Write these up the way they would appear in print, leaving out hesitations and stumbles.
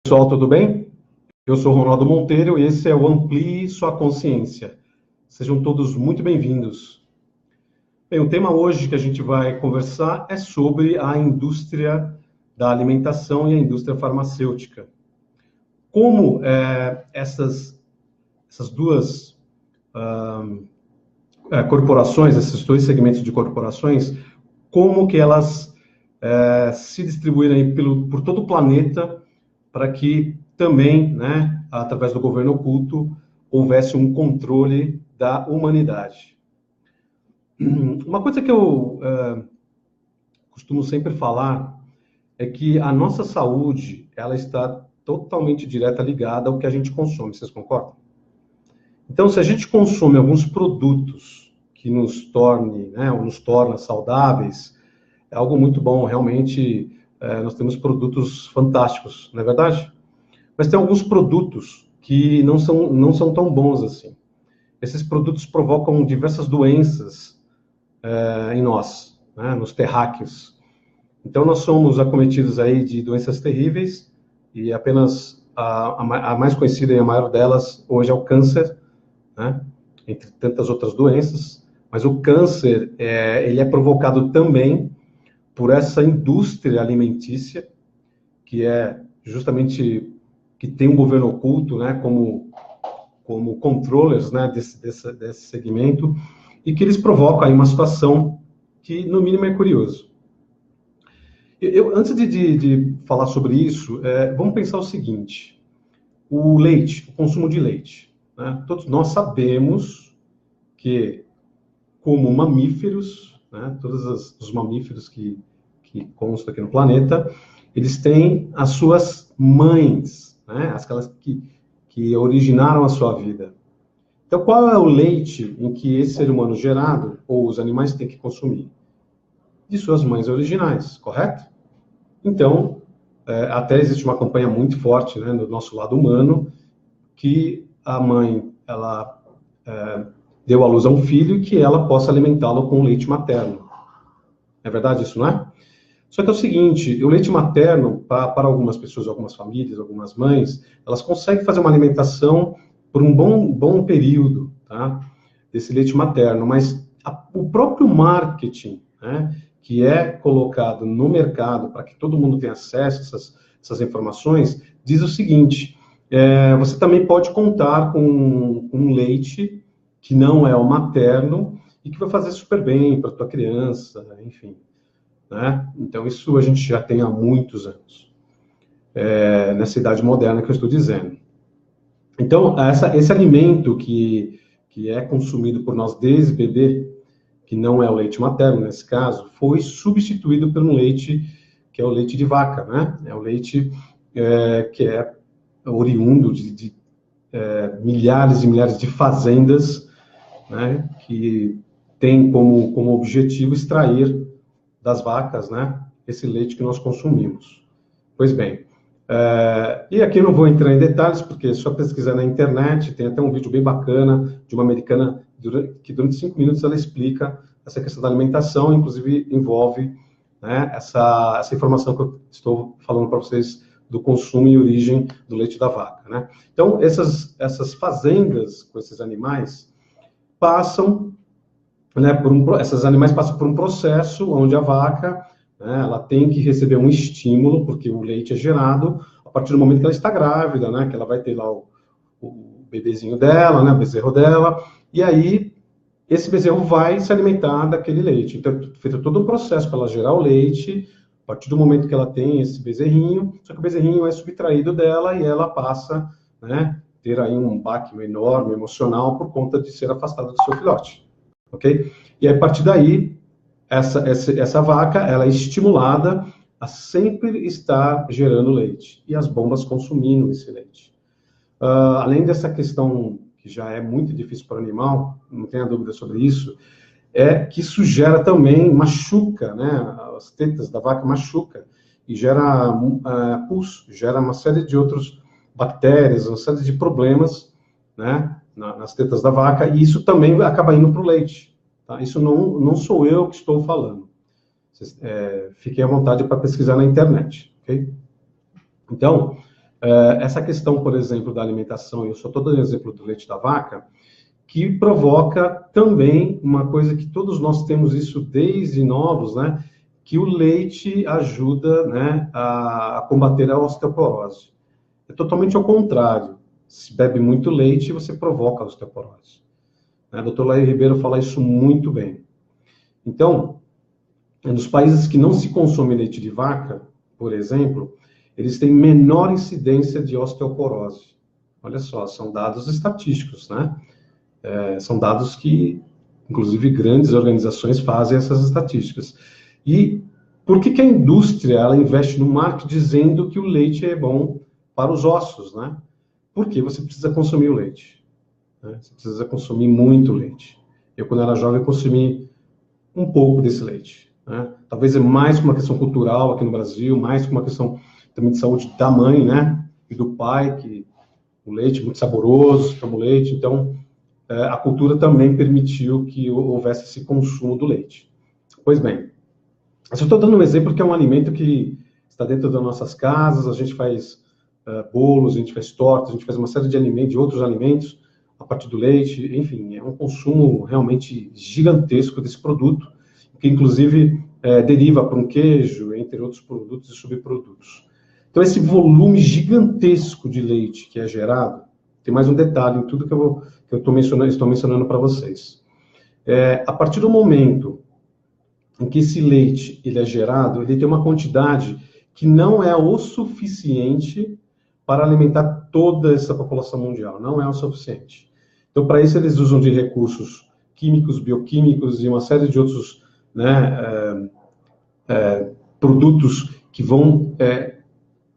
Pessoal, tudo bem? Eu sou Ronaldo Monteiro e esse é o Amplie Sua Consciência. Sejam todos muito bem-vindos. Bem, o tema hoje que a gente vai conversar é sobre a indústria da alimentação e a indústria farmacêutica. Como essas duas corporações, esses dois segmentos de corporações, como que elas se distribuíram aí por todo o planeta para que também, né, através do governo oculto, houvesse um controle da humanidade. Uma coisa que eu costumo sempre falar é que a nossa saúde, ela está totalmente direta ligada ao que a gente consome, vocês concordam? Então, se a gente consome alguns produtos que nos torne, né, ou nos torna saudáveis, é algo muito bom, realmente. Nós temos produtos fantásticos, não é verdade? Mas tem alguns produtos que não são tão bons assim. Esses produtos provocam diversas doenças em nós, né, nos terráqueos. Então, nós somos acometidos aí de doenças terríveis e apenas a mais conhecida e a maior delas hoje é o câncer, né, entre tantas outras doenças. Mas o câncer, ele é provocado também por essa indústria alimentícia, que é justamente que tem um governo oculto, né, como controllers, né, desse segmento, e que eles provocam aí uma situação que, no mínimo, é curioso. Antes de falar sobre isso, vamos pensar o seguinte: o leite, o consumo de leite, né, todos nós sabemos que, como mamíferos, né, todos os mamíferos que constam aqui no planeta, eles têm as suas mães, né, aquelas que originaram a sua vida. Então, qual é o leite em que esse ser humano gerado, ou os animais, têm que consumir? De suas mães originais, correto? Então, até existe uma campanha muito forte, né, no nosso lado humano, que a mãe, ela deu à luz a um filho e que ela possa alimentá-lo com leite materno. É verdade isso, não é? Só que é o seguinte, o leite materno, para algumas pessoas, algumas famílias, algumas mães, elas conseguem fazer uma alimentação por um bom período, tá, desse leite materno, mas o próprio marketing, né, que é colocado no mercado para que todo mundo tenha acesso a essas informações, diz o seguinte: você também pode contar com um leite que não é o materno e que vai fazer super bem para a tua criança, enfim. Né? Então, isso a gente já tem há muitos anos, nessa idade moderna que eu estou dizendo. Então, esse alimento que é consumido por nós desde bebê, que não é o leite materno nesse caso, foi substituído por um leite que é o leite de vaca, né? É o leite que é oriundo de milhares e milhares de fazendas, né, que tem como objetivo extrair das vacas, né, esse leite que nós consumimos. Pois bem, e aqui eu não vou entrar em detalhes, porque é só pesquisar na internet, tem até um vídeo bem bacana de uma americana, que durante 5 minutos ela explica essa questão da alimentação, inclusive envolve, né, essa informação que eu estou falando para vocês do consumo e origem do leite da vaca, né? Então, essas fazendas com esses animais passam, né, esses animais passam por um processo onde a vaca, né, ela tem que receber um estímulo, porque o leite é gerado a partir do momento que ela está grávida, né, que ela vai ter lá o bebezinho dela, né, o bezerro dela, e aí esse bezerro vai se alimentar daquele leite. Então, feito todo um processo para ela gerar o leite, a partir do momento que ela tem esse bezerrinho, só que o bezerrinho é subtraído dela e ela passa, né, ter aí um baque enorme emocional por conta de ser afastada do seu filhote. Ok? E aí, a partir daí, essa vaca, ela é estimulada a sempre estar gerando leite. E as bombas consumindo esse leite. Além dessa questão, que já é muito difícil para o animal, não tenha dúvida sobre isso, é que isso gera também, machuca, né? As tetas da vaca machuca. E gera pus, gera uma série de outras bactérias, uma série de problemas, né, nas tetas da vaca, e isso também acaba indo para o leite. Tá? Isso não sou eu que estou falando. Vocês, fiquem à vontade para pesquisar na internet. Okay? Então, Essa questão, por exemplo, da alimentação, eu só estou dando exemplo do leite da vaca, que provoca também uma coisa que todos nós temos isso desde novos, né? Que o leite ajuda, né, a combater a osteoporose. É totalmente ao contrário. Se bebe muito leite, você provoca a osteoporose. A doutora Laí Ribeiro fala isso muito bem. Então, nos países que não se consome leite de vaca, por exemplo, eles têm menor incidência de osteoporose. Olha só, são dados estatísticos, né? São dados que, inclusive, grandes organizações fazem essas estatísticas. E por que a indústria ela investe no marketing dizendo que o leite é bom para os ossos, né? Porque você precisa consumir o leite. Né? Você precisa consumir muito leite. Eu, quando era jovem, consumi um pouco desse leite. Né? Talvez é mais uma questão cultural aqui no Brasil, mais uma questão também de saúde da mãe, né? E do pai, que o leite é muito saboroso, toma o leite. Então, a cultura também permitiu que houvesse esse consumo do leite. Pois bem, eu estou dando um exemplo que é um alimento que está dentro das nossas casas, a gente faz bolos, a gente faz tortas, a gente faz uma série de alimentos, de outros alimentos, a partir do leite, enfim, é um consumo realmente gigantesco desse produto, que inclusive deriva para um queijo, entre outros produtos e subprodutos. Então, esse volume gigantesco de leite que é gerado, tem mais um detalhe em tudo que eu estou mencionando para vocês. A partir do momento em que esse leite ele é gerado, ele tem uma quantidade que não é o suficiente para alimentar toda essa população mundial, não é o suficiente. Então, para isso, eles usam de recursos químicos, bioquímicos e uma série de outros, né, produtos que vão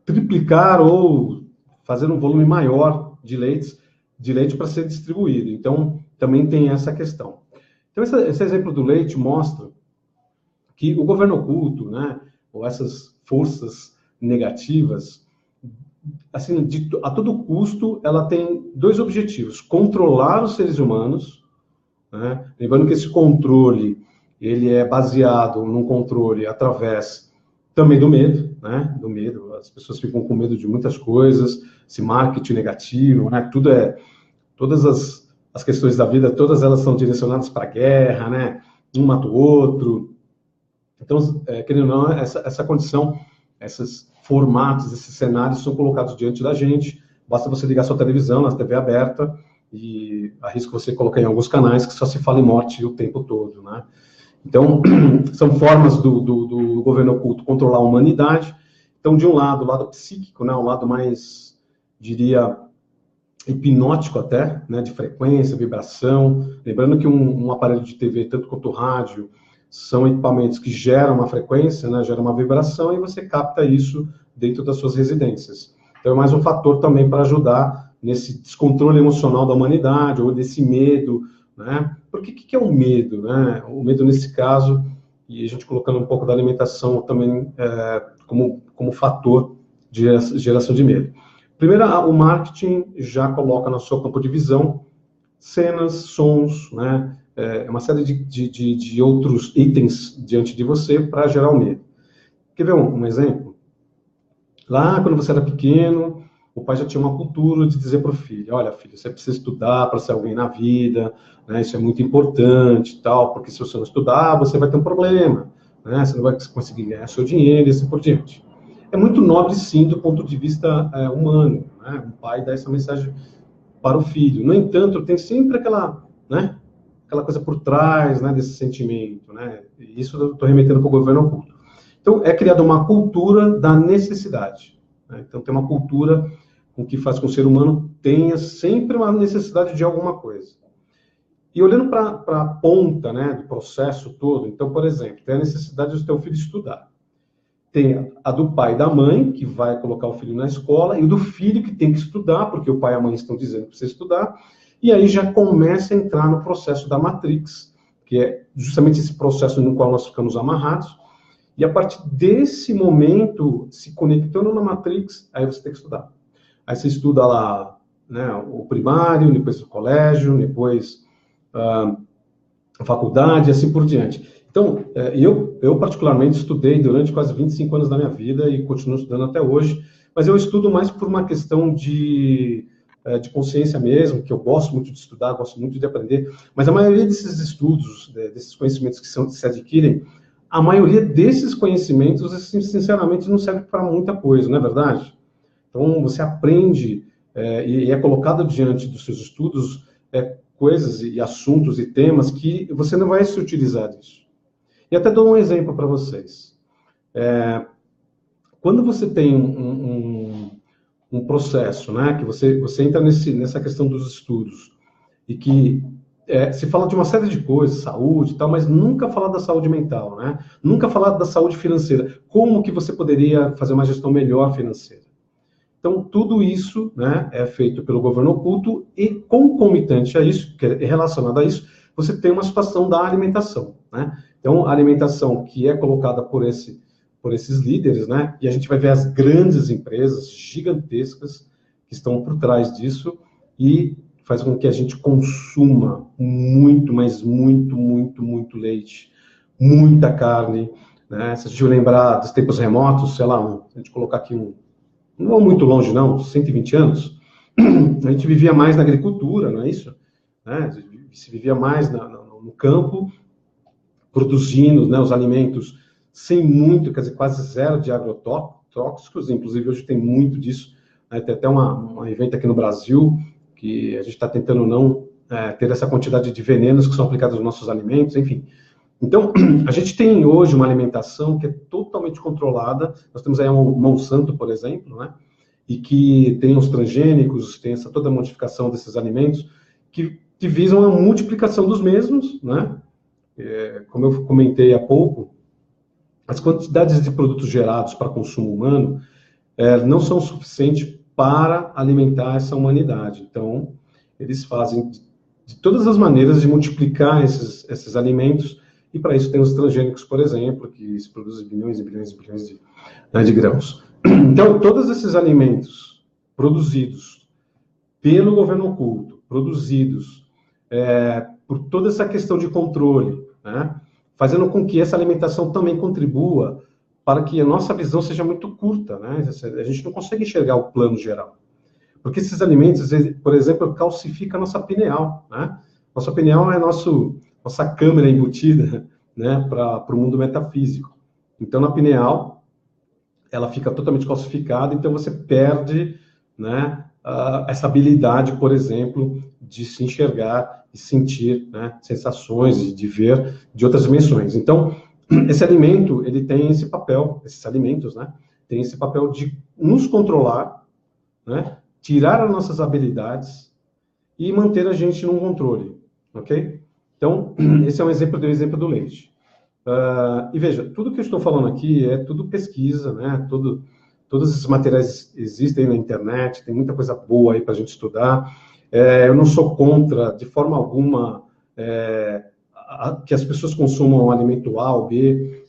triplicar ou fazer um volume maior de leite para ser distribuído. Então, também tem essa questão. Então, esse exemplo do leite mostra que o governo oculto, né, ou essas forças negativas, assim, a todo custo, ela tem dois objetivos: controlar os seres humanos, né? Lembrando que esse controle, ele é baseado num controle através também do medo, né? Do medo, as pessoas ficam com medo de muitas coisas, esse marketing negativo, né? Todas as questões da vida, todas elas são direcionadas para a guerra, né? Um mata o outro. Então, querendo ou não, essa condição, esses formatos, esses cenários são colocados diante da gente. Basta você ligar sua televisão, na TV aberta, e arrisco você colocar em alguns canais que só se fala em morte o tempo todo, né? Então, são formas do governo oculto controlar a humanidade. Então, de um lado, o lado psíquico, né, um lado mais, diria, hipnótico até, né, de frequência, vibração. Lembrando que um aparelho de TV, tanto quanto o rádio, são equipamentos que geram uma frequência, né, geram uma vibração, e você capta isso dentro das suas residências. Então, é mais um fator também para ajudar nesse descontrole emocional da humanidade, ou desse medo, né? Porque o que é o medo, né? O medo, nesse caso, e a gente colocando um pouco da alimentação também como fator de geração de medo. Primeiro, o marketing já coloca no seu campo de visão cenas, sons, né? Uma série de outros itens diante de você para gerar o medo. Quer ver um exemplo? Lá, quando você era pequeno, o pai já tinha uma cultura de dizer para o filho: olha, filho, você precisa estudar para ser alguém na vida, né? Isso é muito importante e tal, porque se você não estudar, você vai ter um problema, né? Você não vai conseguir ganhar seu dinheiro e assim por diante. É muito nobre, sim, do ponto de vista humano, né? Um pai dá essa mensagem para o filho. No entanto, tem sempre aquela, né, aquela coisa por trás, né, desse sentimento, né? E isso eu estou remetendo para o governo oculto. Então, é criada uma cultura da necessidade, né? Então, tem uma cultura com que faz com que o ser humano tenha sempre uma necessidade de alguma coisa. E olhando para a ponta, né, do processo todo, então, por exemplo, tem a necessidade do teu filho estudar. Tem a do pai e da mãe, que vai colocar o filho na escola, e o do filho que tem que estudar, porque o pai e a mãe estão dizendo que precisa estudar, e aí já começa a entrar no processo da Matrix, que é justamente esse processo no qual nós ficamos amarrados, e a partir desse momento, se conectando na Matrix, aí você tem que estudar. Aí você estuda lá, né, o primário, depois o colégio, depois a faculdade, assim por diante. Então, eu particularmente estudei durante quase 25 anos da minha vida e continuo estudando até hoje, mas eu estudo mais por uma questão de consciência mesmo, que eu gosto muito de estudar, gosto muito de aprender, mas a maioria desses estudos, desses conhecimentos que se adquirem, a maioria desses conhecimentos, assim, sinceramente, não serve para muita coisa, não é verdade? Então, você aprende e é colocado diante dos seus estudos coisas e assuntos e temas que você não vai se utilizar disso. E até dou um exemplo para vocês. Quando você tem um processo, né, que você entra nessa questão dos estudos, e que se fala de uma série de coisas, saúde e tal, mas nunca fala da saúde mental, né? Nunca fala da saúde financeira. Como que você poderia fazer uma gestão melhor financeira? Então, tudo isso, né, é feito pelo governo oculto e concomitante a isso, que é relacionado a isso, você tem uma situação da alimentação, né? Então, a alimentação que é colocada por esses líderes, né? E a gente vai ver as grandes empresas gigantescas que estão por trás disso e faz com que a gente consuma muito, mas muito leite, muita carne, né? Se a gente lembrar dos tempos remotos, sei lá, a gente colocar aqui não muito longe não, 120 anos, a gente vivia mais na agricultura, não é isso? Né? Se vivia mais no campo, produzindo, né, os alimentos sem muito, quer dizer, quase zero de agrotóxicos, inclusive hoje tem muito disso, né? Tem até um evento aqui no Brasil, que a gente está tentando não ter essa quantidade de venenos que são aplicados nos nossos alimentos, enfim. Então, a gente tem hoje uma alimentação que é totalmente controlada, nós temos aí a Monsanto, por exemplo, né? E que tem os transgênicos, tem toda a modificação desses alimentos, que visam a multiplicação dos mesmos, né? Como eu comentei há pouco, as quantidades de produtos gerados para consumo humano não são suficientes para alimentar essa humanidade. Então, eles fazem de todas as maneiras de multiplicar esses alimentos, e para isso tem os transgênicos, por exemplo, que se produzem bilhões e bilhões e bilhões de grãos. Então, todos esses alimentos produzidos pelo governo oculto, produzidos por toda essa questão de controle, né, fazendo com que essa alimentação também contribua para que a nossa visão seja muito curta, né? A gente não consegue enxergar o plano geral. Porque esses alimentos, por exemplo, calcificam a nossa pineal, né? Nossa pineal é nossa câmera embutida, né, para o mundo metafísico. Então, na pineal, ela fica totalmente calcificada, então você perde, né, essa habilidade, por exemplo, de se enxergar e sentir, né, sensações e de ver de outras dimensões. Então, esse alimento, ele tem esse papel, esses alimentos, né, tem esse papel de nos controlar, né, tirar as nossas habilidades e manter a gente num controle, ok? Então, esse é um exemplo do leite. E veja, tudo que eu estou falando aqui é tudo pesquisa, né? Todos esses materiais existem na internet, tem muita coisa boa aí para a gente estudar. Eu não sou contra, de forma alguma, que as pessoas consumam um alimento A ou B.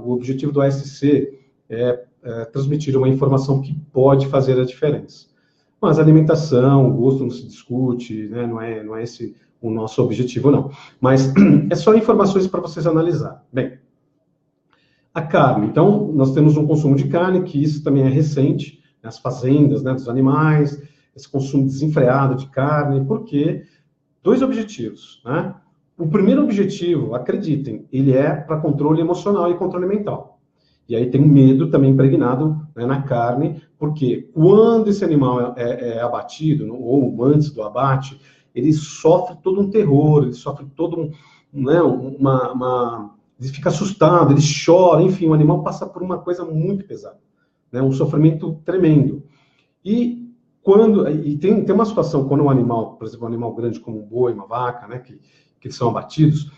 O objetivo do ASC é transmitir uma informação que pode fazer a diferença. Mas alimentação, o gosto não se discute, né? Não é esse o nosso objetivo, não. Mas é só informações para vocês analisar. Bem, a carne. Então, nós temos um consumo de carne, que isso também é recente, nas fazendas, né, dos animais, esse consumo desenfreado de carne, porque dois objetivos, né? O primeiro objetivo, acreditem, ele é para controle emocional e controle mental. E aí tem um medo também impregnado, né, na carne, porque quando esse animal é abatido, ou antes do abate, ele sofre todo um terror, ele sofre todo né, ele fica assustado, ele chora, enfim, o animal passa por uma coisa muito pesada, né, um sofrimento tremendo. E tem uma situação, quando um animal, por exemplo, um animal grande como um boi, uma vaca, né, que eles são abatidos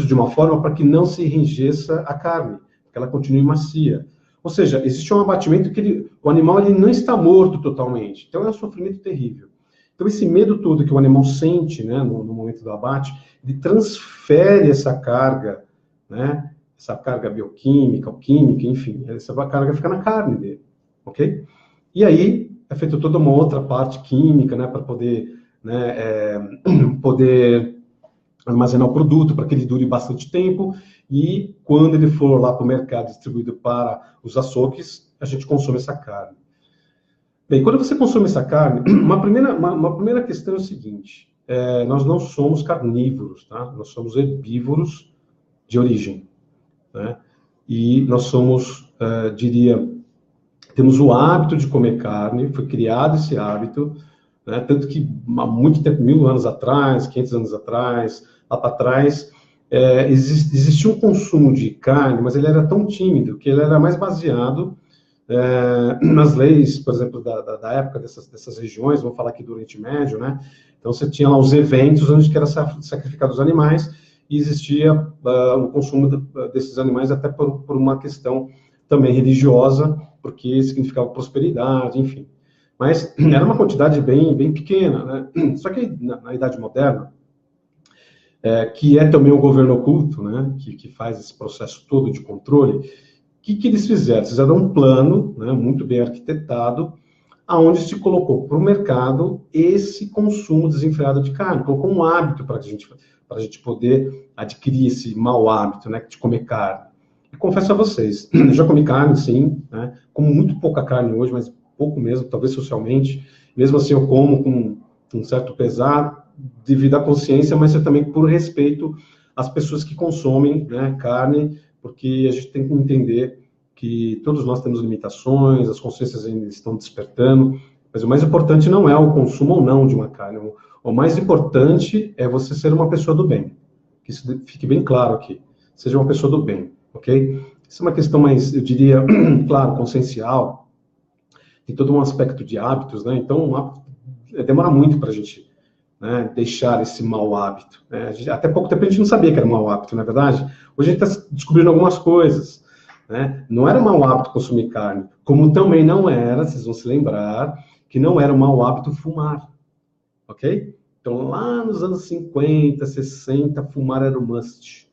de uma forma para que não se enrijeça a carne, que ela continue macia. Ou seja, existe um abatimento que o animal ele não está morto totalmente. Então é um sofrimento terrível. Então esse medo todo que o animal sente, né, no momento do abate, ele transfere essa carga, né, essa carga bioquímica ou química, enfim, essa carga fica na carne dele, ok? E aí é feita toda uma outra parte química, né, para poder armazenar o produto para que ele dure bastante tempo, e quando ele for lá para o mercado distribuído para os açougues, a gente consome essa carne. Bem, quando você consome essa carne, uma primeira questão é o seguinte: nós não somos carnívoros, tá? Nós somos herbívoros de origem, né? E nós somos, temos o hábito de comer carne, foi criado esse hábito, né? Tanto que há muito tempo, 1000 anos atrás, 500 anos atrás, lá para trás, existia um consumo de carne, mas ele era tão tímido que ele era mais baseado nas leis, por exemplo, da época dessas regiões, vamos falar aqui do Oriente Médio, né? Então você tinha lá os eventos onde que era sacrificado os animais, e existia o consumo desses animais até por uma questão também religiosa, porque significava prosperidade, enfim. Mas era uma quantidade bem pequena, né? Só que na Idade Moderna, que é também o governo oculto, né? Que faz esse processo todo de controle. O que eles fizeram? Fizeram um plano, né, muito bem arquitetado, aonde se colocou para o mercado esse consumo desenfreado de carne, colocou um hábito para a gente poder adquirir esse mau hábito, né, de comer carne. E confesso a vocês, eu já comi carne, sim, né, como muito pouca carne hoje, mas pouco mesmo, talvez socialmente. Mesmo assim, eu como com um certo pesar, devido à consciência, mas também por respeito às pessoas que consomem, né, carne, porque a gente tem que entender que todos nós temos limitações, as consciências ainda estão despertando, mas o mais importante não é o consumo ou não de uma carne. O mais importante é você ser uma pessoa do bem. Que isso fique bem claro aqui. Seja uma pessoa do bem, ok? Isso é uma questão mais, eu diria, claro, consciencial. Tem todo um aspecto de hábitos, né? Então, demora muito para a gente, né, deixar esse mau hábito, né? Até pouco tempo a gente não sabia que era um mau hábito, não é verdade? Hoje a gente está descobrindo algumas coisas, né? Não era um mau hábito consumir carne, como também não era, vocês vão se lembrar, que não era um mau hábito fumar, ok? Então, lá nos anos 50, 60, fumar era um must.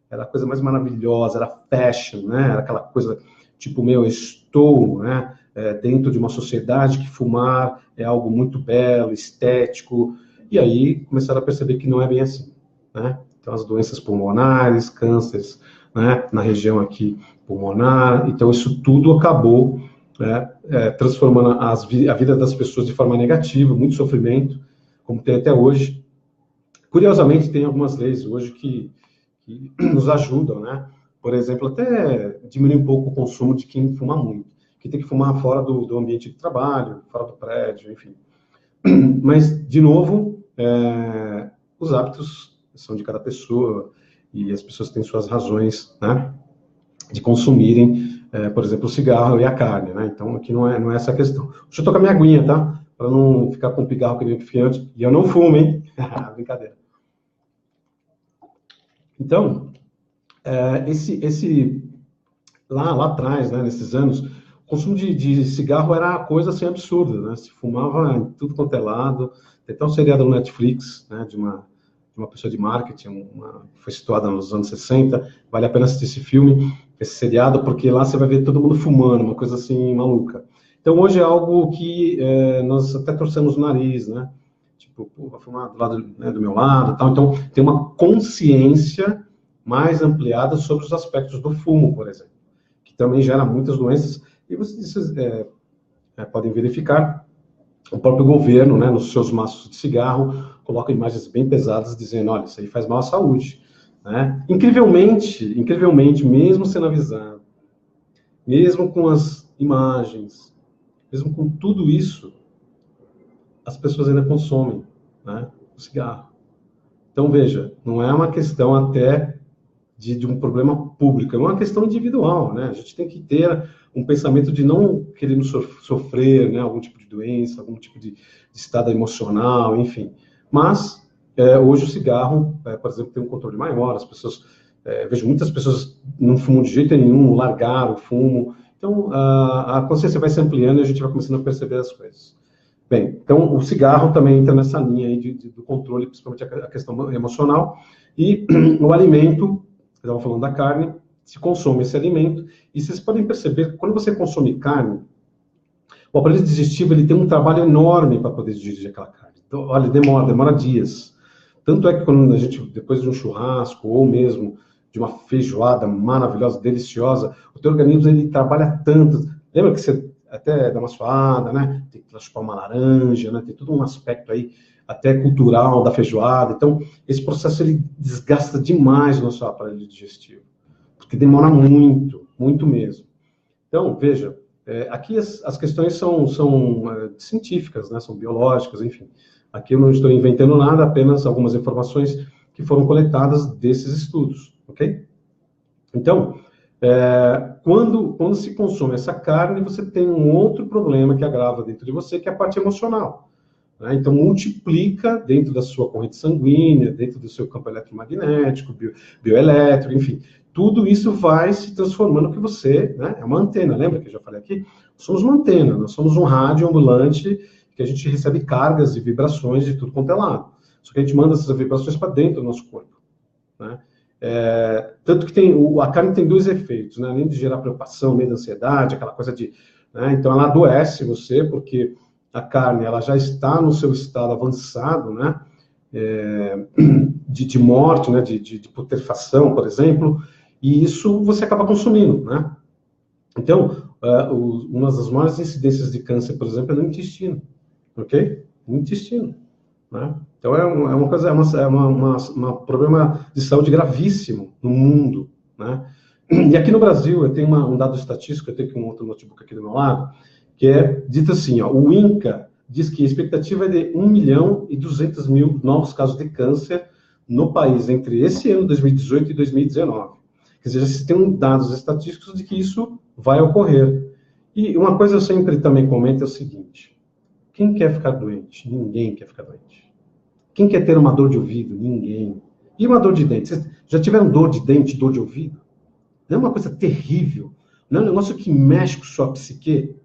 Era a coisa mais maravilhosa, era fashion, né? Era aquela coisa, tipo, eu estou, né, dentro de uma sociedade que fumar é algo muito belo, estético. E aí começaram a perceber que não é bem assim, né? Então, as doenças pulmonares, cânceres, né, na região aqui pulmonar, então isso tudo acabou, né, transformando a vida das pessoas de forma negativa, muito sofrimento, como tem até hoje. Curiosamente, tem algumas leis hoje que nos ajudam, né? Por exemplo, até diminuir um pouco o consumo de quem fuma muito, que tem que fumar fora do ambiente de trabalho, fora do prédio, enfim. Mas, de novo, os hábitos são de cada pessoa, e as pessoas têm suas razões, né, de consumirem, por exemplo, o cigarro e a carne, né? Então, aqui não é essa a questão. Deixa eu tocar minha aguinha, tá? Para não ficar com pigarro que nem antes. E eu não fumo, hein? Brincadeira. Então, lá atrás, né, nesses anos, o consumo de cigarro era coisa assim absurda, né? Se fumava em tudo quanto é lado. Tem até um seriado no Netflix, né, de uma pessoa de marketing, foi situada nos anos 60, vale a pena assistir esse filme, esse seriado, porque lá você vai ver todo mundo fumando, uma coisa assim maluca. Então, hoje é algo que nós até torcemos o nariz, né? Tipo, pô, vai fumar do lado, né, do meu lado, tal. Então, tem uma consciência mais ampliada sobre os aspectos do fumo, por exemplo, que também gera muitas doenças, e vocês podem verificar, o próprio governo, né, nos seus maços de cigarro, coloca imagens bem pesadas, dizendo, olha, isso aí faz mal à saúde, né? Incrivelmente, mesmo sendo avisado, mesmo com as imagens, mesmo com tudo isso, as pessoas ainda consomem, né, o cigarro. Então, veja, não é uma questão até de um problema público, é uma questão individual, né? A gente tem que ter um pensamento de não queremos sofrer, né, algum tipo de doença, algum tipo de estado emocional, enfim. Mas, hoje o cigarro, por exemplo, tem um controle maior, as pessoas, vejo muitas pessoas não fumam de jeito nenhum, largaram o fumo. Então, a consciência vai se ampliando e a gente vai começando a perceber as coisas. Bem, então o cigarro também entra nessa linha aí do controle, principalmente a questão emocional, e o alimento, estava falando da carne, se consome esse alimento, e vocês podem perceber que quando você consome carne, o aparelho digestivo ele tem um trabalho enorme para poder digerir aquela carne. Então, olha, demora dias. Tanto é que quando a gente, depois de um churrasco, ou mesmo de uma feijoada maravilhosa, deliciosa, o teu organismo, ele trabalha tanto. Lembra que você até dá uma suada, né? Tem que chupar uma laranja, né? Tem todo um aspecto aí, até cultural, da feijoada. Então, esse processo, ele desgasta demais o nosso aparelho digestivo. Porque demora muito, muito mesmo. Então, veja, aqui as questões são científicas, né? São biológicas, enfim. Aqui eu não estou inventando nada, apenas algumas informações que foram coletadas desses estudos, ok? Então, quando se consome essa carne, você tem um outro problema que agrava dentro de você, que é a parte emocional. Né? Então, multiplica dentro da sua corrente sanguínea, dentro do seu campo eletromagnético, bioelétrico, enfim. Tudo isso vai se transformando que você, né? É uma antena, lembra que eu já falei aqui? Somos uma antena, nós somos um rádio ambulante que a gente recebe cargas e vibrações de tudo quanto é lado. Só que a gente manda essas vibrações para dentro do nosso corpo. Né? Tanto que a carne tem dois efeitos, né? Além de gerar preocupação, medo, ansiedade, aquela coisa de... Né? Então, ela adoece você, porque a carne ela já está no seu estado avançado, né? De morte, né? de putrefação, por exemplo, e isso você acaba consumindo. Né? Então, uma das maiores incidências de câncer, por exemplo, é no intestino. Ok? No intestino. Né? Então, um problema de saúde gravíssimo no mundo. Né? E aqui no Brasil, eu tenho um dado estatístico, eu tenho aqui um outro notebook aqui do meu lado, que é dito assim, ó, o INCA diz que a expectativa é de 1.200.000 novos casos de câncer no país entre esse ano, 2018, e 2019. Quer dizer, já se tem dados estatísticos de que isso vai ocorrer. E uma coisa eu sempre também comento é o seguinte, quem quer ficar doente? Ninguém quer ficar doente. Quem quer ter uma dor de ouvido? Ninguém. E uma dor de dente? Vocês já tiveram dor de dente, dor de ouvido? Não é uma coisa terrível? Não é um negócio que mexe com sua psique?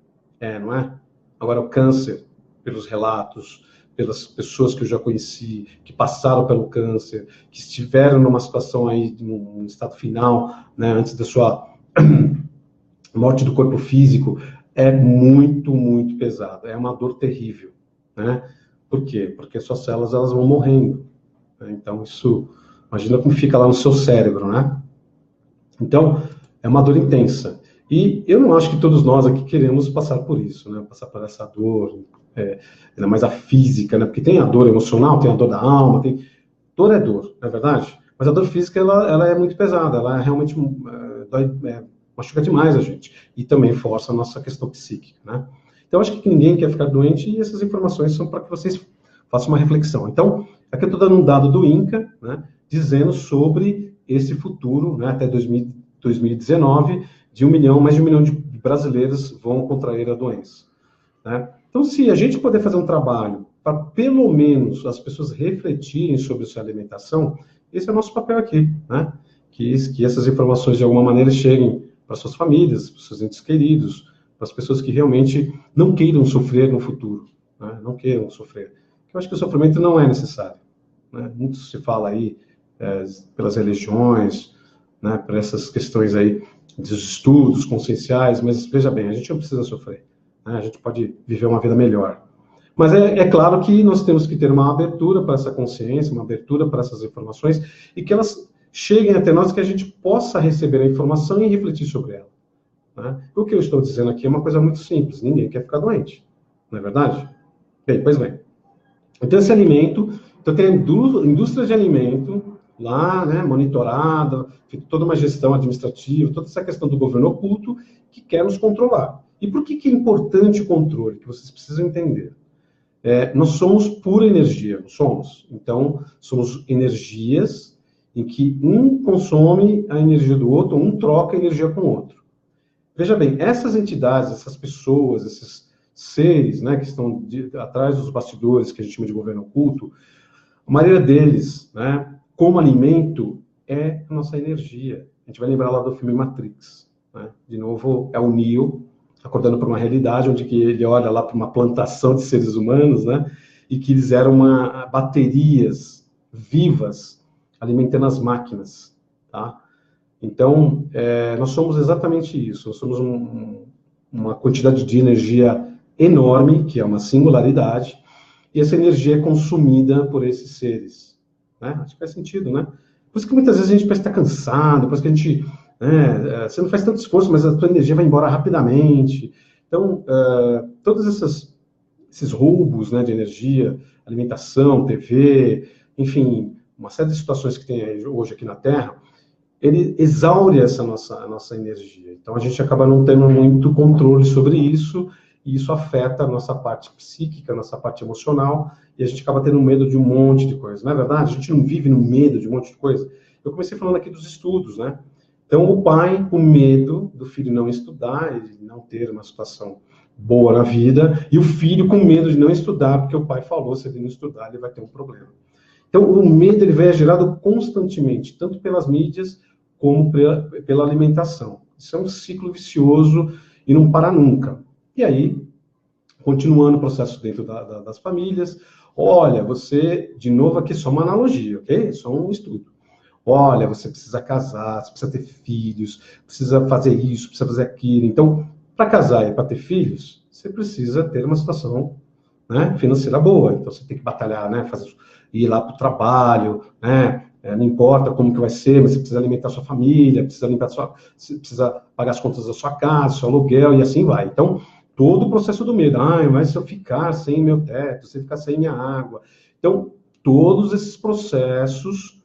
Não é? Agora, o câncer, pelos relatos, pelas pessoas que eu já conheci, que passaram pelo câncer, que estiveram numa situação aí, num estado final, né, antes da sua morte do corpo físico, é muito, muito pesado. É uma dor terrível, né? Por quê? Porque suas células, elas vão morrendo. Né? Então, isso... Imagina como fica lá no seu cérebro, né? Então, é uma dor intensa. E eu não acho que todos nós aqui queremos passar por isso, né? Passar por essa dor, ainda mais a física, né? Porque tem a dor emocional, tem a dor da alma, tem... Dor é dor, não é verdade? Mas a dor física, ela é muito pesada, ela realmente dói... machuca demais a gente. E também força a nossa questão psíquica, né? Então, acho que ninguém quer ficar doente e essas informações são para que vocês façam uma reflexão. Então, aqui eu estou dando um dado do INCA, né? Dizendo sobre esse futuro, né? Até 2019, de mais de 1 milhão de brasileiros vão contrair a doença. Né? Então, se a gente puder fazer um trabalho para, pelo menos, as pessoas refletirem sobre sua alimentação, esse é o nosso papel aqui, né? Que essas informações, de alguma maneira, cheguem para suas famílias, para seus entes queridos, para as pessoas que realmente não queiram sofrer no futuro, né? Não queiram sofrer. Eu acho que o sofrimento não é necessário. Né? Muito se fala aí pelas religiões, né? Por essas questões aí dos estudos conscienciais, mas veja bem, a gente não precisa sofrer. Né? A gente pode viver uma vida melhor. Mas é claro que nós temos que ter uma abertura para essa consciência, uma abertura para essas informações e que elas cheguem até nós, que a gente possa receber a informação e refletir sobre ela. Né? O que eu estou dizendo aqui é uma coisa muito simples, ninguém quer ficar doente, não é verdade? Bem, pois bem. Então, esse alimento, então tem a indústria de alimento lá, né, monitorada, toda uma gestão administrativa, toda essa questão do governo oculto que quer nos controlar. E por que é importante o controle? Que vocês precisam entender. Nós somos pura energia, não somos? Então, somos energias em que um consome a energia do outro, um troca a energia com o outro. Veja bem, essas entidades, essas pessoas, esses seres, né, que estão atrás dos bastidores, que a gente chama de governo oculto, a maioria deles, né, como alimento, é a nossa energia. A gente vai lembrar lá do filme Matrix. Né? De novo, é o Neo acordando para uma realidade onde que ele olha lá para uma plantação de seres humanos, né, e que eles eram baterias vivas alimentando as máquinas. Tá? Então, nós somos exatamente isso. Nós somos uma quantidade de energia enorme, que é uma singularidade, e essa energia é consumida por esses seres. né? Acho que faz sentido, né? Por isso que muitas vezes a gente parece estar cansado, parece que a gente, né, você não faz tanto esforço, mas a tua energia vai embora rapidamente. Então, todos esses roubos, né, de energia, alimentação, TV, enfim, uma série de situações que tem hoje aqui na Terra, ele exaure essa nossa energia. Então, a gente acaba não tendo muito controle sobre isso, e isso afeta a nossa parte psíquica, a nossa parte emocional, e a gente acaba tendo medo de um monte de coisa. Não é verdade? A gente não vive no medo de um monte de coisa. Eu comecei falando aqui dos estudos, né? Então, o pai, com medo do filho não estudar, ele não ter uma situação boa na vida, e o filho com medo de não estudar, porque o pai falou, se ele não estudar, ele vai ter um problema. Então, o medo ele vai gerado constantemente, tanto pelas mídias, como pela alimentação. Isso é um ciclo vicioso e não para nunca. E aí, continuando o processo dentro das famílias, olha, você, de novo aqui, só uma analogia, ok? Só um estudo. Olha, você precisa casar, você precisa ter filhos, precisa fazer isso, precisa fazer aquilo. Então, para casar e para ter filhos, você precisa ter uma situação, né, financeira boa. Então, você tem que batalhar, né, ir lá para o trabalho, né? Não importa como que vai ser, mas você precisa alimentar sua família, você precisa pagar as contas da sua casa, seu aluguel, e assim vai. Então, todo o processo do medo. Mas se eu ficar sem meu teto, se eu ficar sem minha água. Então, todos esses processos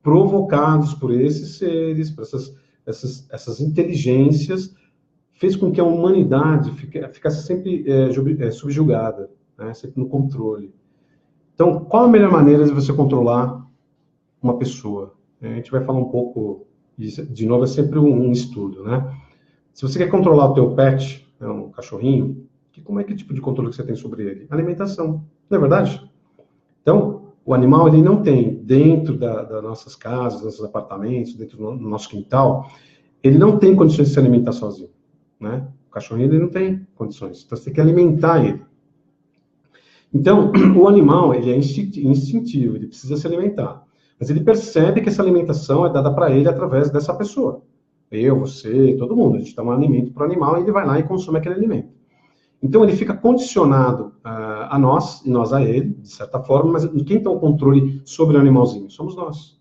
provocados por esses seres, por essas inteligências, fez com que a humanidade ficasse sempre subjugada, né? Sempre no controle. Então, qual a melhor maneira de você controlar uma pessoa? A gente vai falar um pouco, de novo, é sempre um estudo, né? Se você quer controlar o teu pet, né, um cachorrinho, como é que tipo de controle que você tem sobre ele? Alimentação, não é verdade? Então, o animal, ele não tem, dentro das nossas casas, nossos apartamentos, dentro do nosso quintal, ele não tem condições de se alimentar sozinho, né? O cachorrinho, ele não tem condições, então você tem que alimentar ele. Então, o animal, ele é instintivo, ele precisa se alimentar. Mas ele percebe que essa alimentação é dada para ele através dessa pessoa. Eu, você, todo mundo. A gente dá um alimento para o animal e ele vai lá e consome aquele alimento. Então, ele fica condicionado a nós, e nós a ele, de certa forma, mas quem tem o controle sobre o animalzinho? Somos nós.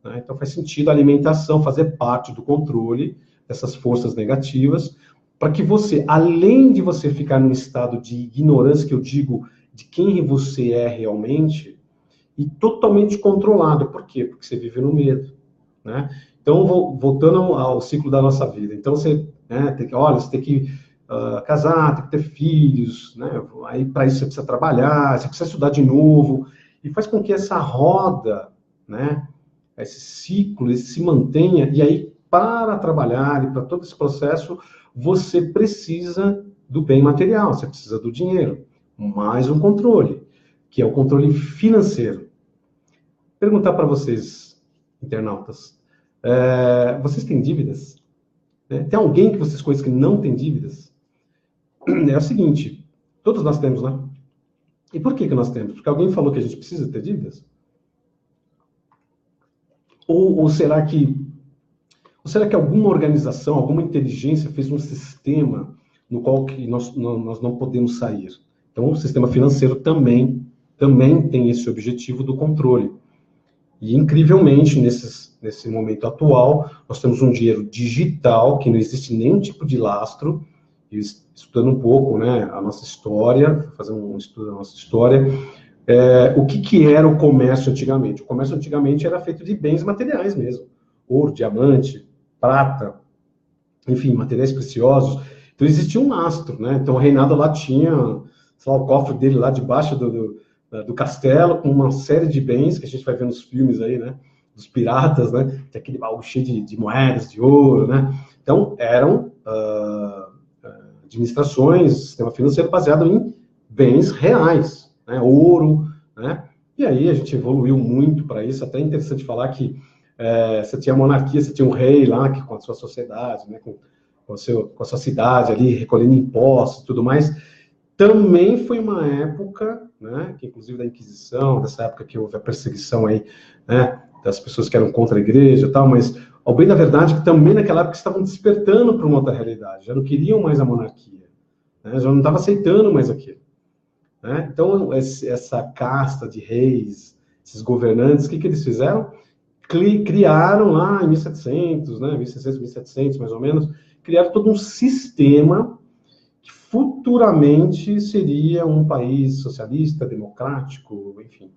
Né? Então, faz sentido a alimentação fazer parte do controle dessas forças negativas, para que você, além de você ficar num estado de ignorância, que eu digo, de quem você é realmente, e totalmente controlado. Por quê? Porque você vive no medo, né? Então, voltando ao ciclo da nossa vida. Então, você, né, você tem que casar, tem que ter filhos, né? Aí, para isso, você precisa trabalhar, você precisa estudar de novo, e faz com que essa roda, né, esse ciclo, ele se mantenha, e aí, para trabalhar e para todo esse processo, você precisa do bem material, você precisa do dinheiro, mais um controle, que é o controle financeiro. Perguntar para vocês, internautas, vocês têm dívidas? Tem alguém que vocês conhecem que não tem dívidas? É o seguinte, todos nós temos, né? E por que nós temos? Porque alguém falou que a gente precisa ter dívidas? Ou será que alguma organização, alguma inteligência fez um sistema no qual que nós não podemos sair? Então, o sistema financeiro também tem esse objetivo do controle. E, incrivelmente, nesse momento atual, nós temos um dinheiro digital, que não existe nenhum tipo de lastro. E estudando um pouco, né, a nossa história, fazendo um estudo da nossa história, o que era o comércio antigamente? O comércio antigamente era feito de bens materiais mesmo. Ouro, diamante, prata, enfim, materiais preciosos. Então, existia um lastro, né? Então, o reinado lá tinha, sei lá, o cofre dele lá debaixo do castelo, com uma série de bens que a gente vai ver nos filmes aí, né? Dos piratas, né? Tem aquele baú cheio de moedas, de ouro, né? Então, eram administrações, sistema financeiro baseado em bens reais, né? Ouro, né? E aí a gente evoluiu muito para isso. Até é interessante falar que você tinha a monarquia, você tinha um rei lá que, com a sua sociedade, né? com a sua cidade ali, recolhendo impostos e tudo mais. Também foi uma época, né, que inclusive da Inquisição, dessa época que houve a perseguição aí, né, das pessoas que eram contra a igreja e tal, mas, ao bem da verdade, que também naquela época estavam despertando para uma outra realidade, já não queriam mais a monarquia, né, já não estavam aceitando mais aquilo. Né? Então, essa casta de reis, esses governantes, o que eles fizeram? Criaram lá em 1700, né, 1600, 1700, mais ou menos, criaram todo um sistema que futuramente seria um país socialista, democrático, enfim,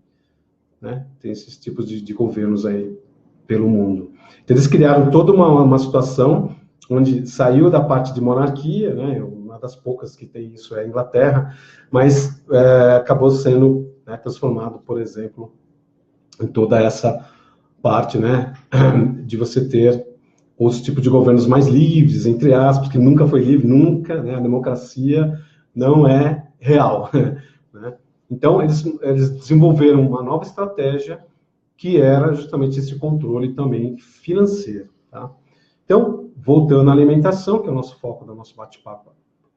né? Tem esses tipos de governos aí pelo mundo. Então, eles criaram toda uma situação onde saiu da parte de monarquia, né? Uma das poucas que tem isso é a Inglaterra, mas acabou sendo, né, transformado, por exemplo, em toda essa parte, né, de você ter outros tipos de governos mais livres, entre aspas, que nunca foi livre, nunca, né, a democracia não é real, né? Então, eles desenvolveram uma nova estratégia que era justamente esse controle também financeiro, tá? Então, voltando à alimentação, que é o nosso foco do nosso bate-papo,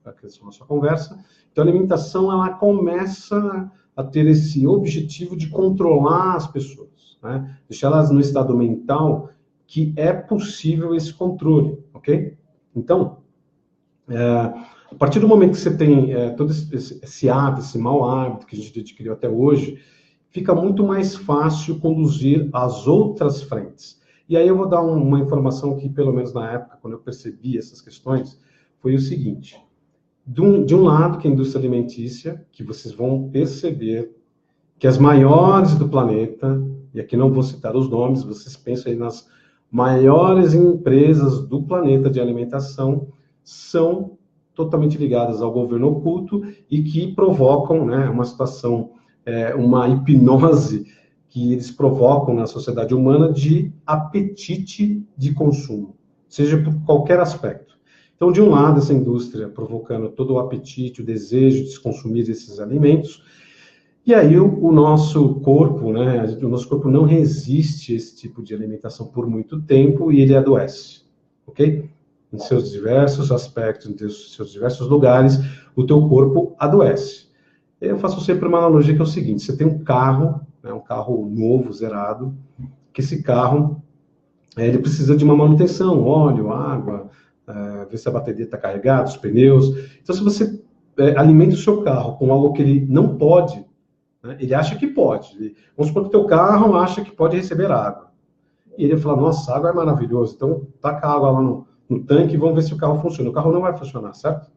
da nossa conversa, então a alimentação, ela começa a ter esse objetivo de controlar as pessoas, né? Deixá-las no estado mental que é possível esse controle, ok? Então, a partir do momento que você tem todo esse hábito, esse mau hábito que a gente adquiriu até hoje, fica muito mais fácil conduzir as outras frentes. E aí eu vou dar uma informação que, pelo menos na época, quando eu percebi essas questões, foi o seguinte. De um lado, que é a indústria alimentícia, que vocês vão perceber que as maiores do planeta, e aqui não vou citar os nomes, vocês pensam aí nas maiores empresas do planeta de alimentação, são totalmente ligadas ao governo oculto e que provocam, né, uma situação, uma hipnose que eles provocam na sociedade humana de apetite de consumo, seja por qualquer aspecto. Então, de um lado, essa indústria provocando todo o apetite, o desejo de se consumir esses alimentos, e aí o nosso corpo, né, o nosso corpo não resiste a esse tipo de alimentação por muito tempo e ele adoece, ok? Em seus diversos aspectos, em seus diversos lugares, o teu corpo adoece. Eu faço sempre uma analogia que é o seguinte, você tem um carro, né, um carro novo, zerado, que esse carro, ele precisa de uma manutenção, óleo, água, ver se a bateria está carregada, os pneus. Então, se você alimenta o seu carro com algo que ele não pode, né, ele acha que pode. Vamos supor que o teu carro acha que pode receber água. E ele fala, nossa, água é maravilhoso, então taca a água lá no tanque e vamos ver se o carro funciona. O carro não vai funcionar, certo?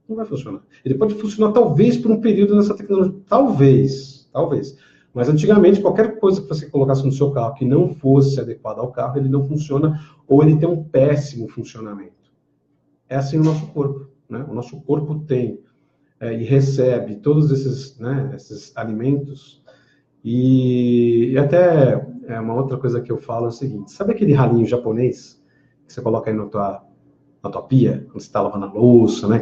Não vai funcionar. Ele pode funcionar talvez por um período nessa tecnologia, talvez. Mas antigamente, qualquer coisa que você colocasse no seu carro que não fosse adequada ao carro, ele não funciona ou ele tem um péssimo funcionamento. É assim o nosso corpo, né? O nosso corpo tem e recebe todos esses, né, esses alimentos e até uma outra coisa que eu falo é o seguinte, sabe aquele ralinho japonês que você coloca aí na tua pia, quando você está lavando a louça, né?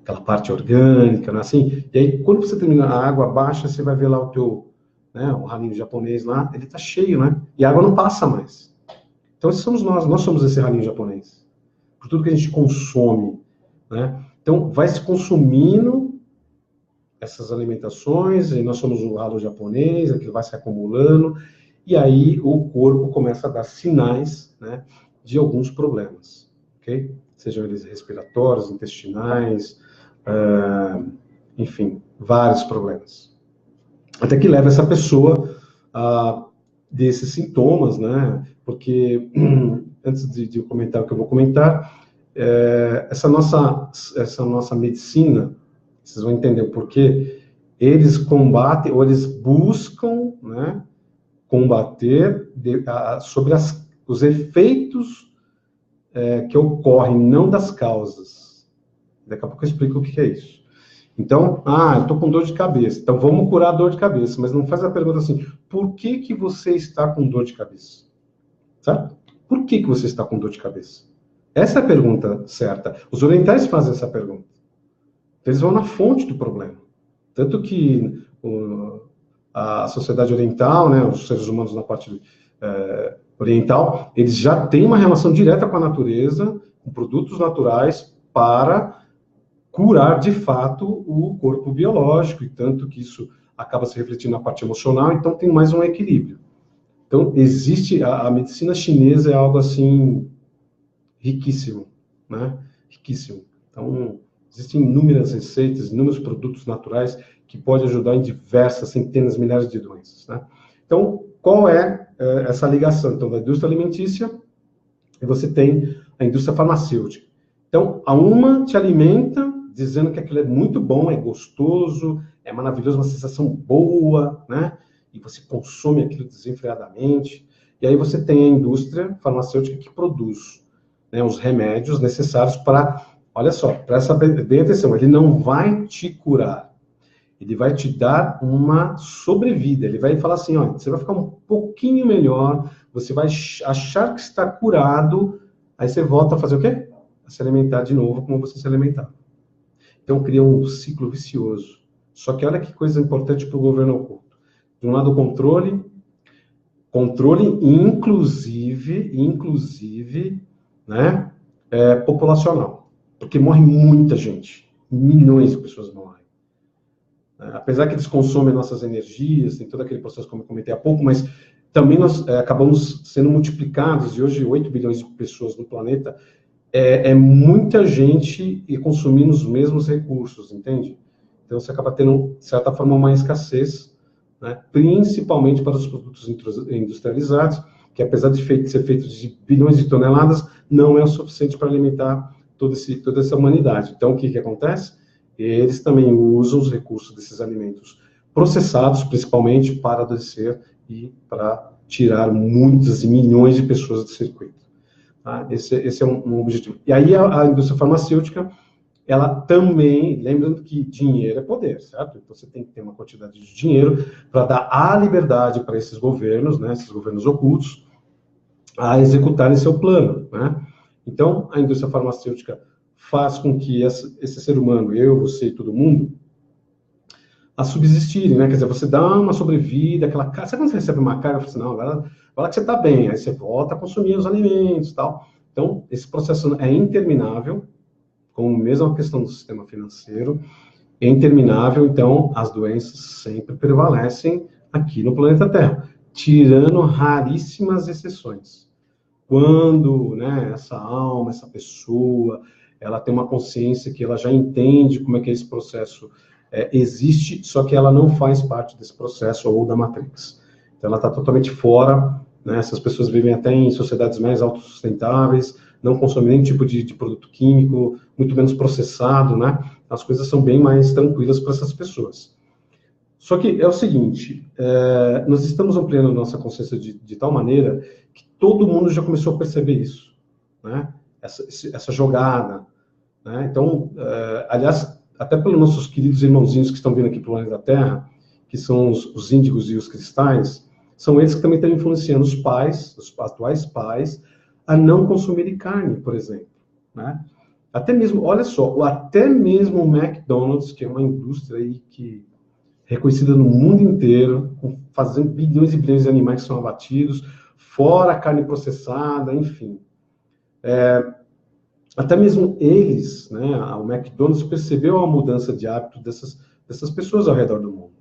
Aquela parte orgânica, né? Assim, e aí quando você termina a água baixa, você vai ver lá o teu, né, o ralinho japonês lá, ele está cheio, né? E a água não passa mais. Então, esses somos nós somos esse ralinho japonês. Por tudo que a gente consome, né? Então, vai se consumindo essas alimentações, e nós somos o ralo japonês, aquilo vai se acumulando, e aí o corpo começa a dar sinais, né, de alguns problemas, ok? Sejam eles respiratórios, intestinais, enfim, vários problemas. Até que leva essa pessoa a desses sintomas, né? Porque, antes de comentar o que eu vou comentar, essa nossa medicina, vocês vão entender o porquê, eles combatem, ou eles buscam, né, combater sobre os efeitos que ocorrem, não das causas. Daqui a pouco eu explico o que é isso. Então, eu estou com dor de cabeça, então vamos curar a dor de cabeça, mas não faz a pergunta assim, por que você está com dor de cabeça? Sabe? Por que você está com dor de cabeça? Essa é a pergunta certa. Os orientais fazem essa pergunta. Eles vão na fonte do problema. Tanto que a sociedade oriental, né, os seres humanos na parte oriental, eles já têm uma relação direta com a natureza, com produtos naturais, para curar, de fato, o corpo biológico, e tanto que isso acaba se refletindo na parte emocional, então tem mais um equilíbrio. Então, existe, a medicina chinesa é algo, assim, riquíssimo, né? Riquíssimo. Então, existem inúmeras receitas, inúmeros produtos naturais que podem ajudar em diversas, centenas, milhares de doenças, né? Então, qual é essa ligação? Então, da indústria alimentícia, você tem a indústria farmacêutica. Então, a uma te alimenta, dizendo que aquilo é muito bom, é gostoso, é maravilhoso, uma sensação boa, né? E você consome aquilo desenfreadamente. E aí você tem a indústria farmacêutica que produz, né, os remédios necessários para, olha só, presta bem atenção, ele não vai te curar, ele vai te dar uma sobrevida, ele vai falar assim, olha, você vai ficar um pouquinho melhor, você vai achar que está curado, aí você volta a fazer o quê? A se alimentar de novo como você se alimentava. Então cria um ciclo vicioso. Só que olha que coisa importante para o governo oculto. De um lado, controle inclusive, né, populacional, porque morre muita gente, milhões de pessoas morrem. Apesar que eles consomem nossas energias, tem todo aquele processo, como eu comentei há pouco, mas também nós acabamos sendo multiplicados, e hoje 8 bilhões de pessoas no planeta, é muita gente e consumindo os mesmos recursos, entende? Então você acaba tendo, de certa forma, uma escassez, né, principalmente para os produtos industrializados, que apesar de ser feitos de bilhões de toneladas, não é o suficiente para alimentar toda essa humanidade. Então o que acontece? Eles também usam os recursos desses alimentos processados, principalmente, para adoecer e para tirar muitas e milhões de pessoas do circuito. Tá? Esse é um objetivo. E aí a indústria farmacêutica, ela também, lembrando que dinheiro é poder, certo? Então você tem que ter uma quantidade de dinheiro para dar a liberdade para esses governos, né, esses governos ocultos, a executarem seu plano, né? Então, a indústria farmacêutica faz com que esse ser humano, eu, você e todo mundo, a subsistirem, né? Quer dizer, você dá uma sobrevida, aquela carga. Sabe quando você recebe uma carga, você fala assim, não, agora que você está bem, aí você volta a consumir os alimentos e tal. Então, esse processo é interminável, como mesmo a questão do sistema financeiro, é interminável, então as doenças sempre prevalecem aqui no planeta Terra, tirando raríssimas exceções. Quando, né, essa alma, essa pessoa, ela tem uma consciência que ela já entende como é que esse processo existe, só que ela não faz parte desse processo ou da Matrix. Então, ela está totalmente fora, né? Essas pessoas vivem até em sociedades mais autossustentáveis, não consomem nenhum tipo de produto químico, muito menos processado, né? As coisas são bem mais tranquilas para essas pessoas. Só que é o seguinte, nós estamos ampliando a nossa consciência de tal maneira que todo mundo já começou a perceber isso, né? Essa jogada, né? Então, aliás, até pelos nossos queridos irmãozinhos que estão vindo aqui para o planeta Terra, que são os índigos e os cristais, são eles que também estão influenciando os pais, os atuais pais, a não consumirem carne, por exemplo, né? Até mesmo, olha só, até mesmo o McDonald's, que é uma indústria aí que reconhecida no mundo inteiro, fazendo bilhões e bilhões de animais que são abatidos, fora a carne processada, enfim. Até mesmo eles, né, o McDonald's percebeu a mudança de hábito dessas pessoas ao redor do mundo.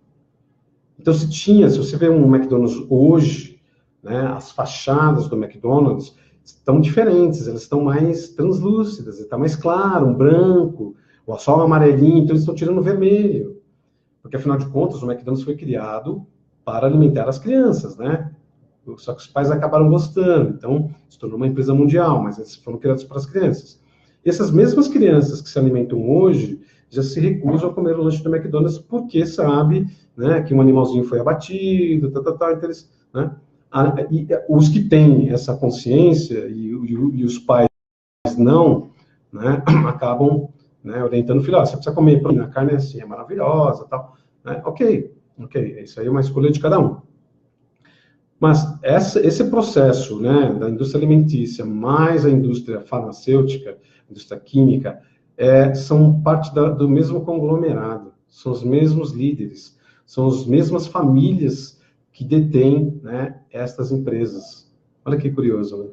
Então, se você vê um McDonald's hoje, né, as fachadas do McDonald's estão diferentes, elas estão mais translúcidas, está mais claro, um branco, ou só um amarelinho, então eles estão tirando o vermelho. Porque, afinal de contas, o McDonald's foi criado para alimentar as crianças, né? Só que os pais acabaram gostando, então se tornou uma empresa mundial, mas eles foram criados para as crianças. E essas mesmas crianças que se alimentam hoje já se recusam a comer o lanche do McDonald's porque sabe, né, que um animalzinho foi abatido, então eles, né? E os que têm essa consciência e os pais não, né, acabam, né, orientando o filho, você precisa comer, a carne é assim, é maravilhosa, tal, né? Ok, isso aí é uma escolha de cada um. Mas esse processo, né, da indústria alimentícia mais a indústria farmacêutica, indústria química, são parte do mesmo conglomerado, são os mesmos líderes, são as mesmas famílias que detêm, né, estas empresas. Olha que curioso, né?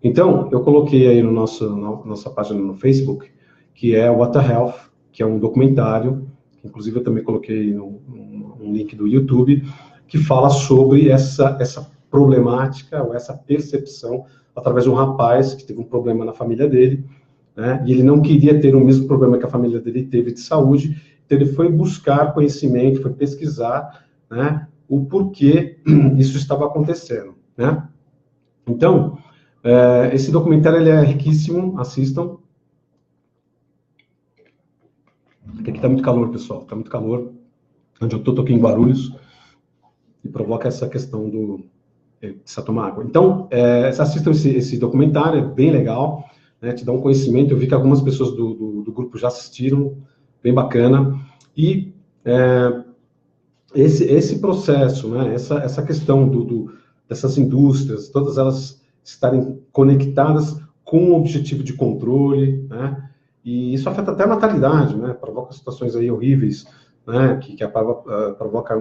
Então, eu coloquei aí nossa página no Facebook, que é What the Health, que é um documentário, que inclusive eu também coloquei um link do YouTube, que fala sobre essa problemática, ou essa percepção, através de um rapaz que teve um problema na família dele, né, e ele não queria ter o mesmo problema que a família dele teve de saúde, então ele foi buscar conhecimento, foi pesquisar, né, o porquê isso estava acontecendo, né? Então, esse documentário ele é riquíssimo, assistam. Aqui está muito calor, pessoal, está muito calor. Onde eu estou aqui em Guarulhos, e provoca essa questão do precisa tomar água. Então, assistam esse documentário, é bem legal, né, te dá um conhecimento. Eu vi que algumas pessoas do grupo já assistiram, bem bacana. E esse processo, né, essa questão dessas indústrias, todas elas estarem conectadas com o objetivo de controle, né, e isso afeta até a natalidade, né, provoca situações aí horríveis, né, que provoca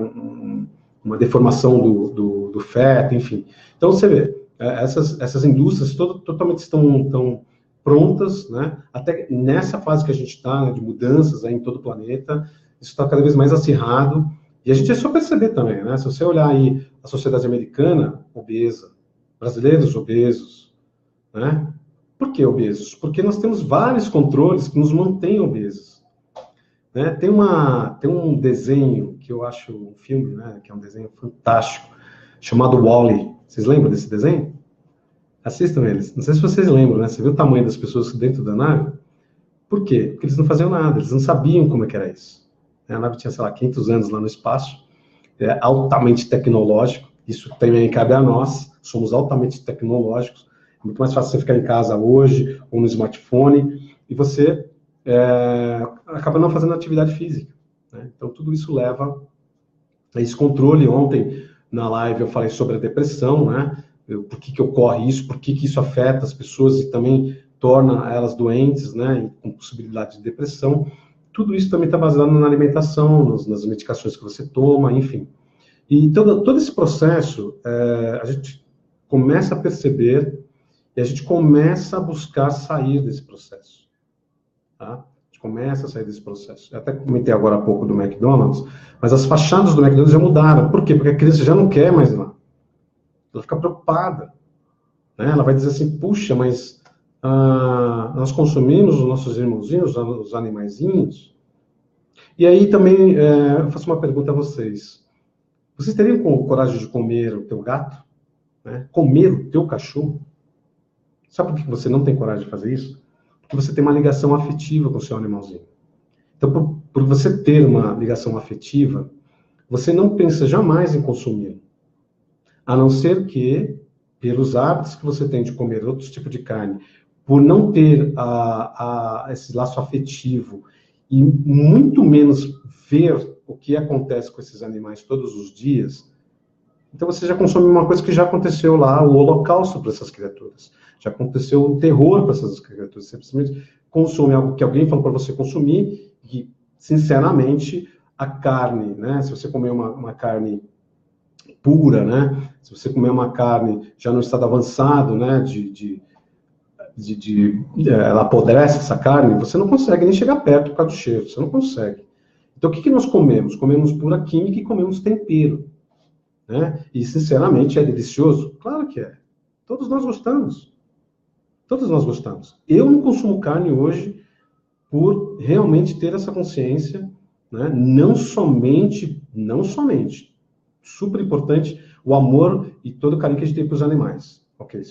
uma deformação do feto, enfim. Então, você vê, essas indústrias totalmente estão prontas, né, até nessa fase que a gente está, né, de mudanças aí em todo o planeta, isso está cada vez mais acirrado, e a gente é só perceber também, né, se você olhar aí a sociedade americana, obesa, brasileiros obesos, né, por que obesos? Porque nós temos vários controles que nos mantêm obesos. Né? Tem um desenho que eu acho, um filme, né, que é um desenho fantástico, chamado Wall-E. Vocês lembram desse desenho? Assistam eles. Não sei se vocês lembram, né? Você viu o tamanho das pessoas dentro da nave? Por quê? Porque eles não faziam nada, eles não sabiam como é que era isso. A nave tinha, sei lá, 500 anos lá no espaço, é altamente tecnológico, isso também cabe a nós, somos altamente tecnológicos, é muito mais fácil você ficar em casa hoje, ou no smartphone, e você acaba não fazendo atividade física, né? Então, tudo isso leva a esse controle. Ontem, na live, eu falei sobre a depressão, né? Por que ocorre isso, por que isso afeta as pessoas e também torna elas doentes, né? Com possibilidade de depressão. Tudo isso também está baseado na alimentação, nas medicações que você toma, enfim. E todo esse processo, a gente começa a perceber e a gente começa a buscar sair desse processo. Tá? A gente começa a sair desse processo. Eu até comentei agora há pouco do McDonald's, mas as fachadas do McDonald's já mudaram. Por quê? Porque a criança já não quer mais ir lá. Ela fica preocupada. Né? Ela vai dizer assim, puxa, mas nós consumimos os nossos irmãozinhos, os animaizinhos. E aí também eu faço uma pergunta a vocês. Vocês teriam coragem de comer o teu gato? Né? Comer o teu cachorro? Sabe por que você não tem coragem de fazer isso? Porque você tem uma ligação afetiva com o seu animalzinho. Então, por você ter uma ligação afetiva, você não pensa jamais em consumi-lo. A não ser que, pelos hábitos que você tem de comer outros tipos de carne, por não ter esse laço afetivo e muito menos ver o que acontece com esses animais todos os dias, então você já consome uma coisa que já aconteceu lá, o holocausto para essas criaturas. Já aconteceu um terror para essas criaturas. Você simplesmente consome algo que alguém falou para você consumir e, sinceramente, a carne, né? Se você comer uma carne pura, né? Se você comer uma carne já no estado avançado, né? Ela apodrece essa carne, você não consegue nem chegar perto por causa do cheiro. Você não consegue. Então, o que nós comemos? Comemos pura química e comemos tempero. Né? E, sinceramente, é delicioso? Claro que é. Todos nós gostamos. Todos nós gostamos. Eu não consumo carne hoje por realmente ter essa consciência, né? Não somente, super importante, o amor e todo o carinho que a gente tem para os animais. Ok?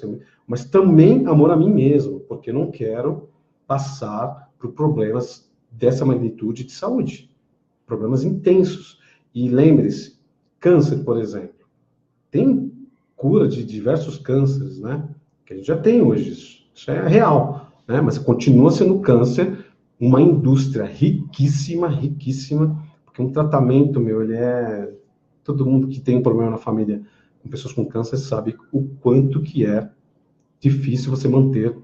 Mas também amor a mim mesmo, porque eu não quero passar por problemas dessa magnitude de saúde. Problemas intensos. E lembre-se, câncer, por exemplo. Tem cura de diversos cânceres, né? Que a gente já tem hoje isso. Isso é real, né? Mas continua sendo câncer uma indústria riquíssima, porque um tratamento, ele é... Todo mundo que tem um problema na família com pessoas com câncer sabe o quanto que é difícil você manter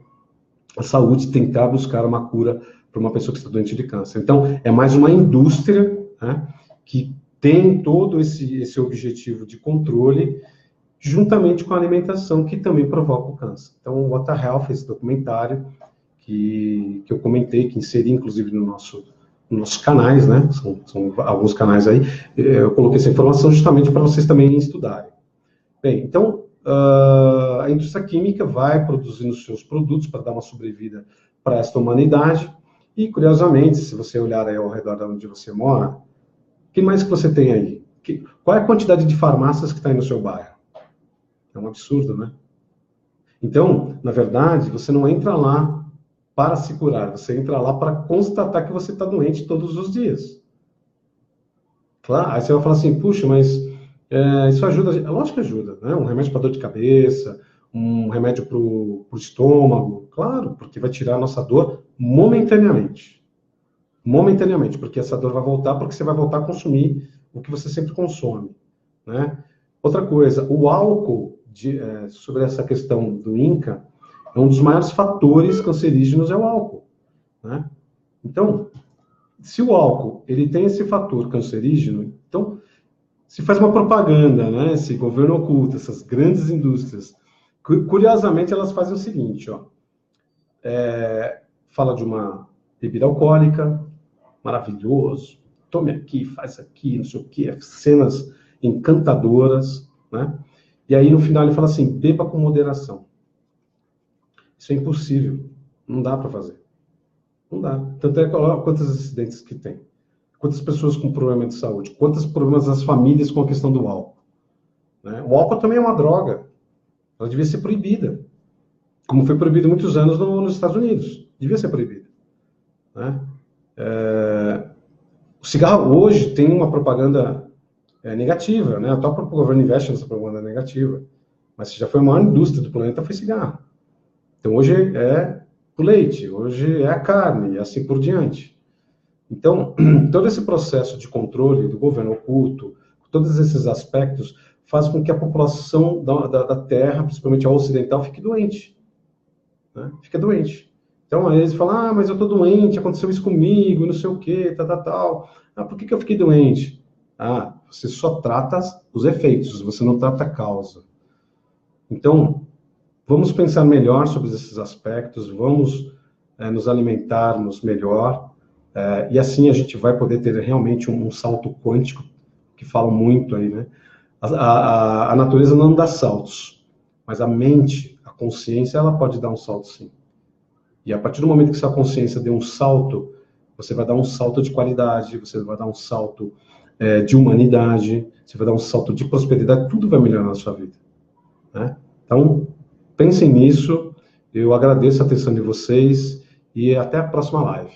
a saúde, tentar buscar uma cura para uma pessoa que está doente de câncer. Então, é mais uma indústria, né, que tem todo esse objetivo de controle, juntamente com a alimentação, que também provoca o câncer. Então, o What the Health, esse documentário, que eu comentei, que inseri, inclusive, nos nossos canais, né? São alguns canais aí. Eu coloquei essa informação justamente para vocês também estudarem. Bem, então, a indústria química vai produzindo seus produtos para dar uma sobrevida para esta humanidade. E, curiosamente, se você olhar aí ao redor de onde você mora, o que mais que você tem aí? Qual é a quantidade de farmácias que está aí no seu bairro? É um absurdo, né? Então, na verdade, você não entra lá para se curar, você entra lá para constatar que você está doente todos os dias. Claro, aí você vai falar assim, puxa, mas isso ajuda? Lógico que ajuda, né? Um remédio para dor de cabeça, um remédio para o estômago, claro, porque vai tirar a nossa dor momentaneamente. Momentaneamente, porque essa dor vai voltar, porque você vai voltar a consumir o que você sempre consome, né? Outra coisa, o álcool, sobre essa questão do INCA, é um dos maiores fatores cancerígenos é o álcool, né? Então, se o álcool ele tem esse fator cancerígeno, então se faz uma propaganda, né? Esse governo oculto, essas grandes indústrias, curiosamente elas fazem o seguinte, ó, fala de uma bebida alcoólica, maravilhoso, tome aqui, faz aqui, não sei o quê, cenas encantadoras, né? E aí no final ele fala assim, beba com moderação. Isso é impossível, não dá para fazer. Não dá. Tanto é que olha quantos acidentes que tem. Quantas pessoas com problema de saúde. Quantos problemas das famílias com a questão do álcool. Né? O álcool também é uma droga. Ela devia ser proibida. Como foi proibido muitos anos nos Estados Unidos. Devia ser proibida. Né? O cigarro hoje tem uma propaganda negativa. Né? Até o próprio governo investe nessa propaganda negativa. Mas já foi a maior indústria do planeta, foi cigarro. Então hoje é o leite, hoje é a carne, e assim por diante. Então, todo esse processo de controle do governo oculto, todos esses aspectos, faz com que a população da Terra, principalmente a ocidental, fique doente. Né? Fica doente. Então, aí eles falam, mas eu estou doente, aconteceu isso comigo, não sei o quê, tal. Por que eu fiquei doente? Você só trata os efeitos, você não trata a causa. Então, vamos pensar melhor sobre esses aspectos, vamos nos alimentarmos melhor, e assim a gente vai poder ter realmente um salto quântico, que falam muito aí, né? A natureza não dá saltos, mas a mente, a consciência, ela pode dar um salto sim. E a partir do momento que sua consciência dê um salto, você vai dar um salto de qualidade, você vai dar um salto de humanidade, você vai dar um salto de prosperidade, tudo vai melhorar na sua vida. Né? Então, pensem nisso, eu agradeço a atenção de vocês e até a próxima live.